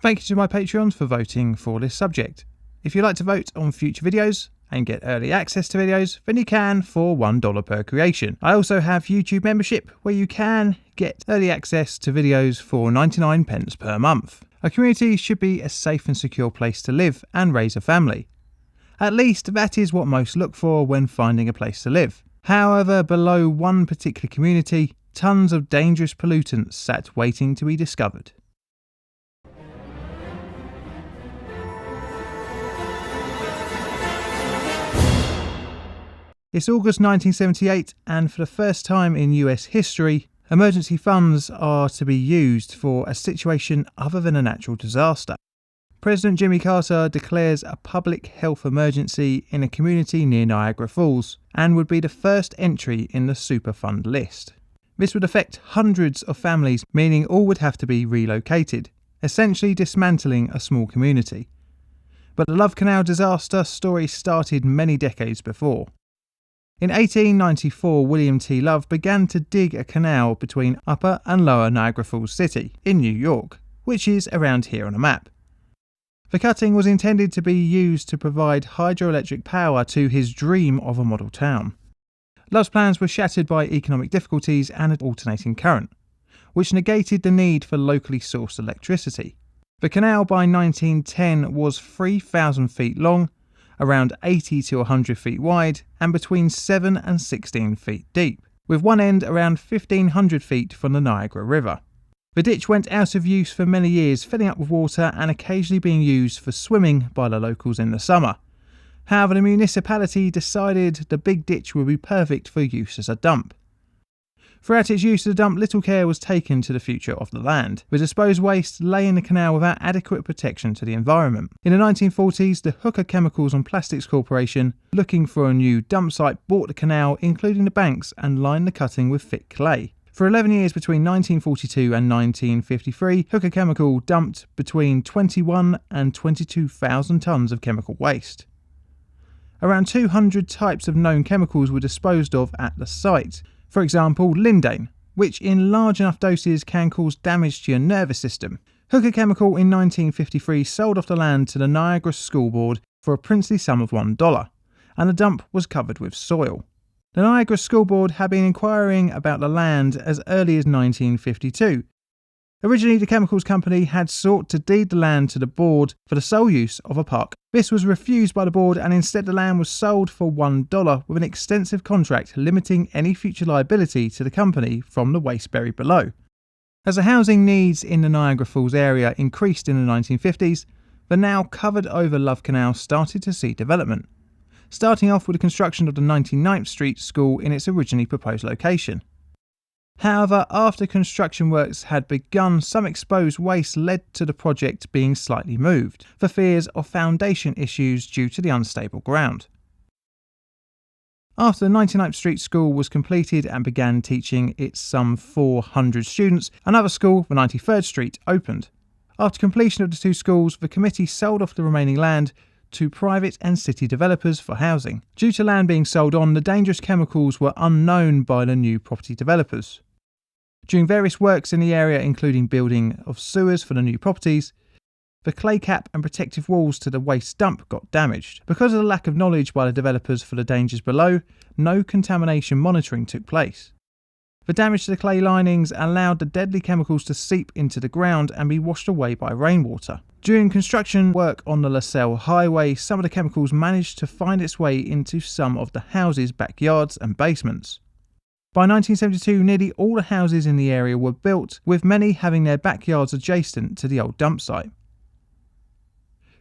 Thank you to my Patreons for voting for this subject. If you'd like to vote on future videos and get early access to videos, then you can for $1 per creation. I also have YouTube membership where you can get early access to videos for 99 pence per month. A community should be a safe and secure place to live and raise a family. At least that is what most look for when finding a place to live. However, below one particular community, tons of dangerous pollutants sat waiting to be discovered. It's August 1978, and for the first time in US history, emergency funds are to be used for a situation other than a natural disaster. President Jimmy Carter declares a public health emergency in a community near Niagara Falls, and would be the first entry in the Superfund list. This would affect hundreds of families, meaning all would have to be relocated, essentially dismantling a small community. But the Love Canal disaster story started many decades before. In 1894, William T. Love began to dig a canal between Upper and Lower Niagara Falls City in New York, which is around here on a map. The cutting was intended to be used to provide hydroelectric power to his dream of a model town. Love's plans were shattered by economic difficulties and an alternating current, which negated the need for locally sourced electricity. The canal by 1910 was 3,000 feet long, around 80 to 100 feet wide, and between 7 and 16 feet deep, with one end around 1,500 feet from the Niagara River. The ditch went out of use for many years, filling up with water and occasionally being used for swimming by the locals in the summer. However, the municipality decided the big ditch would be perfect for use as a dump. Throughout its use as a dump, little care was taken to the future of the land. The disposed waste lay in the canal without adequate protection to the environment. In the 1940s, the Hooker Chemicals and Plastics Corporation, looking for a new dump site, bought the canal, including the banks, and lined the cutting with thick clay. For 11 years between 1942 and 1953, Hooker Chemical dumped between 21 and 22,000 tonnes of chemical waste. Around 200 types of known chemicals were disposed of at the site. For example, lindane, which in large enough doses can cause damage to your nervous system. Hooker Chemical in 1953 sold off the land to the Niagara School Board for a princely sum of $1, and the dump was covered with soil. The Niagara School Board had been inquiring about the land as early as 1952. Originally, the chemicals company had sought to deed the land to the board for the sole use of a park. This was refused by the board, and instead the land was sold for $1 with an extensive contract limiting any future liability to the company from the waste buried below. As the housing needs in the Niagara Falls area increased in the 1950s, the now covered over Love Canal started to see development, starting off with the construction of the 99th Street School in its originally proposed location. However, after construction works had begun, some exposed waste led to the project being slightly moved, for fears of foundation issues due to the unstable ground. After the 99th Street School was completed and began teaching its some 400 students, another school, the 93rd Street, opened. After completion of the two schools, the committee sold off the remaining land to private and city developers for housing. Due to land being sold on, the dangerous chemicals were unknown by the new property developers. During various works in the area, including building of sewers for the new properties, the clay cap and protective walls to the waste dump got damaged. Because of the lack of knowledge by the developers for the dangers below, no contamination monitoring took place. The damage to the clay linings allowed the deadly chemicals to seep into the ground and be washed away by rainwater. During construction work on the LaSalle Highway, some of the chemicals managed to find its way into some of the houses' backyards and basements. By 1972, nearly all the houses in the area were built, with many having their backyards adjacent to the old dump site.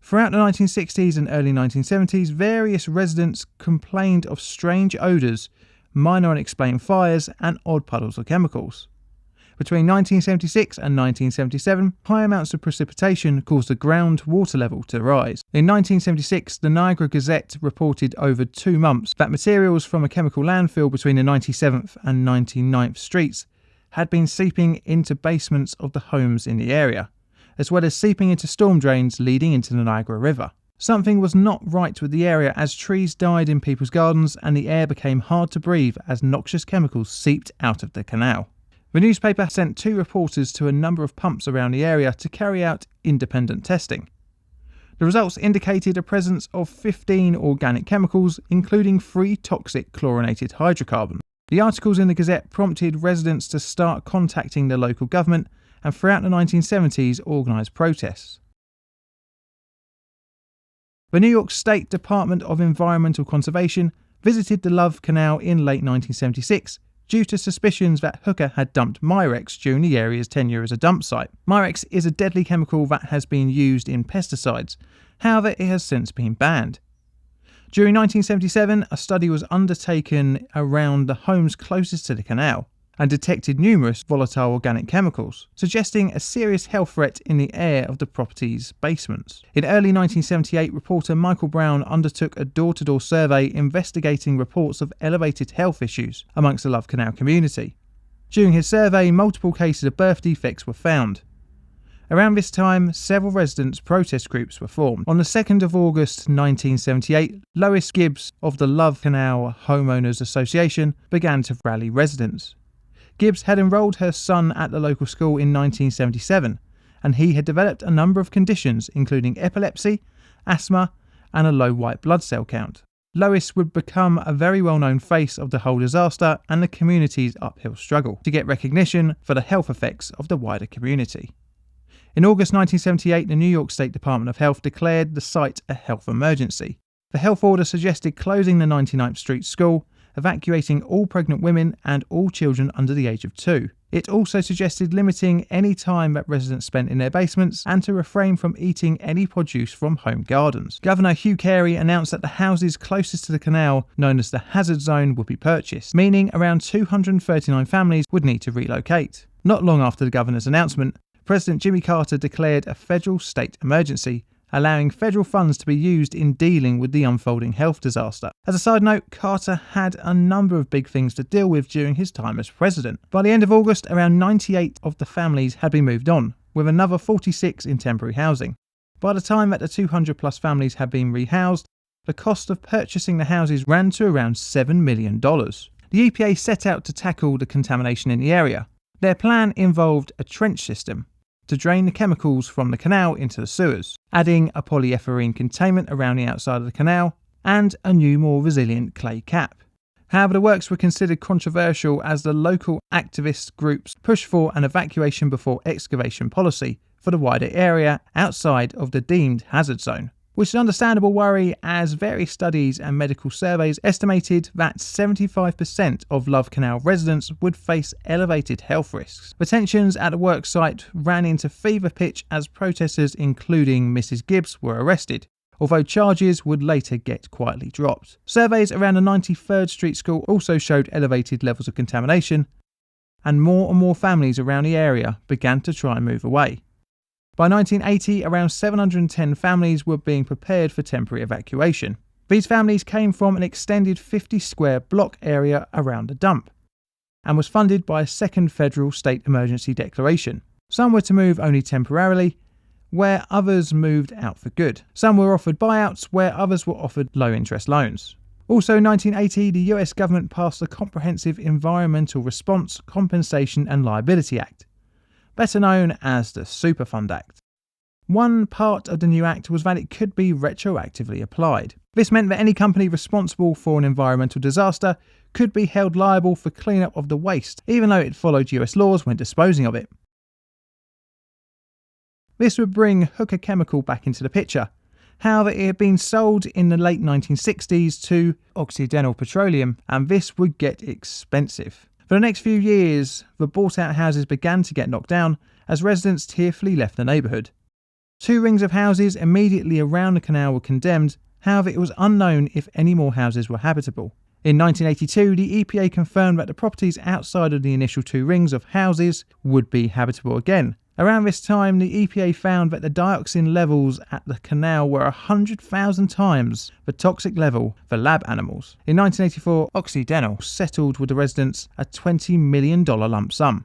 Throughout the 1960s and early 1970s, various residents complained of strange odours, minor unexplained fires, and odd puddles of chemicals. Between 1976 and 1977, high amounts of precipitation caused the ground water level to rise. In 1976, the Niagara Gazette reported over 2 months that materials from a chemical landfill between the 97th and 99th Streets had been seeping into basements of the homes in the area, as well as seeping into storm drains leading into the Niagara River. Something was not right with the area as trees died in people's gardens and the air became hard to breathe as noxious chemicals seeped out of the canal. The newspaper sent 2 reporters to a number of pumps around the area to carry out independent testing. The results indicated a presence of 15 organic chemicals, including 3 toxic chlorinated hydrocarbons. The articles in the Gazette prompted residents to start contacting the local government and throughout the 1970s organised protests. The New York State Department of Environmental Conservation visited the Love Canal in late 1976 due to suspicions that Hooker had dumped Mirex during the area's tenure as a dump site. Mirex is a deadly chemical that has been used in pesticides, however it has since been banned. During 1977, a study was undertaken around the homes closest to the canal and detected numerous volatile organic chemicals, suggesting a serious health threat in the air of the property's basements. In early 1978, reporter Michael Brown undertook a door-to-door survey investigating reports of elevated health issues amongst the Love Canal community. During his survey, multiple cases of birth defects were found. Around this time, several residents' protest groups were formed. On the 2nd of August 1978, Lois Gibbs of the Love Canal Homeowners Association began to rally residents. Gibbs had enrolled her son at the local school in 1977, and he had developed a number of conditions including epilepsy, asthma, and a low white blood cell count. Lois would become a very well-known face of the whole disaster and the community's uphill struggle to get recognition for the health effects of the wider community. In August 1978, the New York State Department of Health declared the site a health emergency. The health order suggested closing the 99th Street School, evacuating all pregnant women and all children under the age of 2. It also suggested limiting any time that residents spent in their basements and to refrain from eating any produce from home gardens. Governor Hugh Carey announced that the houses closest to the canal, known as the hazard zone, would be purchased, meaning around 239 families would need to relocate. Not long after the governor's announcement, President Jimmy Carter declared a federal state emergency, allowing federal funds to be used in dealing with the unfolding health disaster. As a side note, Carter had a number of big things to deal with during his time as president. By the end of August, around 98 of the families had been moved on, with another 46 in temporary housing. By the time that the 200 plus families had been rehoused, the cost of purchasing the houses ran to around $7 million. The EPA set out to tackle the contamination in the area. Their plan involved a trench system to drain the chemicals from the canal into the sewers, adding a polyethylene containment around the outside of the canal, and a new, more resilient clay cap. However, the works were considered controversial as the local activist groups pushed for an evacuation before excavation policy for the wider area outside of the deemed hazard zone, which is an understandable worry as various studies and medical surveys estimated that 75% of Love Canal residents would face elevated health risks. The tensions at the work site ran into fever pitch as protesters, including Mrs. Gibbs, were arrested, although charges would later get quietly dropped. Surveys around the 93rd Street School also showed elevated levels of contamination, and more families around the area began to try and move away. By 1980, around 710 families were being prepared for temporary evacuation. These families came from an extended 50-square block area around the dump, and was funded by a second federal state emergency declaration. Some were to move only temporarily, where others moved out for good. Some were offered buyouts, where others were offered low-interest loans. Also in 1980, the US government passed the Comprehensive Environmental Response, Compensation and Liability Act, better known as the Superfund Act. One part of the new act was that it could be retroactively applied. This meant that any company responsible for an environmental disaster could be held liable for cleanup of the waste, even though it followed US laws when disposing of it. This would bring Hooker Chemical back into the picture. However, it had been sold in the late 1960s to Occidental Petroleum, and this would get expensive. For the next few years, the bought-out houses began to get knocked down as residents tearfully left the neighbourhood. 2 rings of houses immediately around the canal were condemned, however it was unknown if any more houses were habitable. In 1982, the EPA confirmed that the properties outside of the initial 2 rings of houses would be habitable again. Around this time, the EPA found that the dioxin levels at the canal were 100,000 times the toxic level for lab animals. In 1984, Occidental settled with the residents a $20 million lump sum.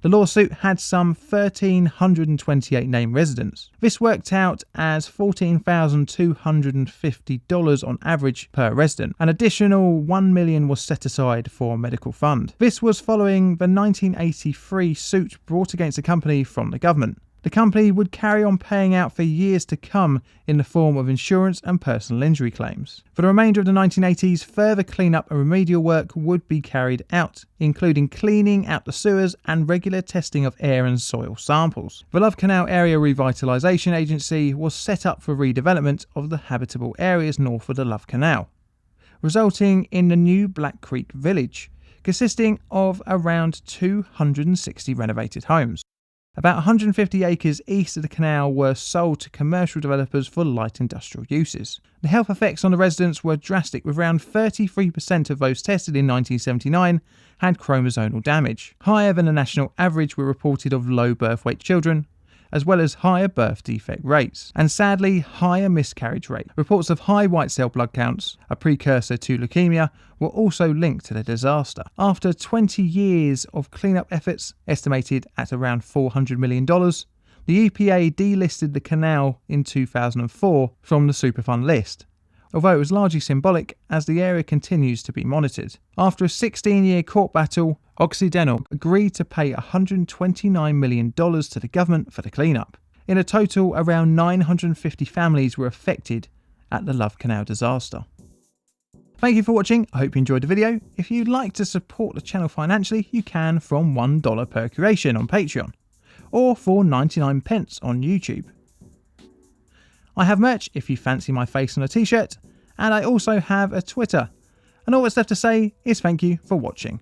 The lawsuit had some 1,328 named residents. This worked out as $14,250 on average per resident. An additional $1 million was set aside for a medical fund. This was following the 1983 suit brought against the company from the government. The company would carry on paying out for years to come in the form of insurance and personal injury claims. For the remainder of the 1980s, further cleanup and remedial work would be carried out, including cleaning out the sewers and regular testing of air and soil samples. The Love Canal Area Revitalisation Agency was set up for redevelopment of the habitable areas north of the Love Canal, resulting in the new Black Creek Village, consisting of around 260 renovated homes. About 150 acres east of the canal were sold to commercial developers for light industrial uses. The health effects on the residents were drastic, with around 33% of those tested in 1979 had chromosomal damage. Higher than the national average were reported of low birth weight children, as well as higher birth defect rates, and sadly higher miscarriage rate. Reports of high white cell blood counts, a precursor to leukemia, were also linked to the disaster. After 20 years of cleanup efforts, estimated at around $400 million, the EPA delisted the canal in 2004 from the Superfund list, although it was largely symbolic as the area continues to be monitored. After a 16-year court battle, Occidental agreed to pay $129 million to the government for the cleanup. In a total, around 950 families were affected at the Love Canal disaster. Thank you for watching. I hope you enjoyed the video. If you'd like to support the channel financially, you can from $1 per creation on Patreon, or for 99 pence on YouTube. I have merch if you fancy my face on a t-shirt, and I also have a Twitter. And all that's left to say is thank you for watching.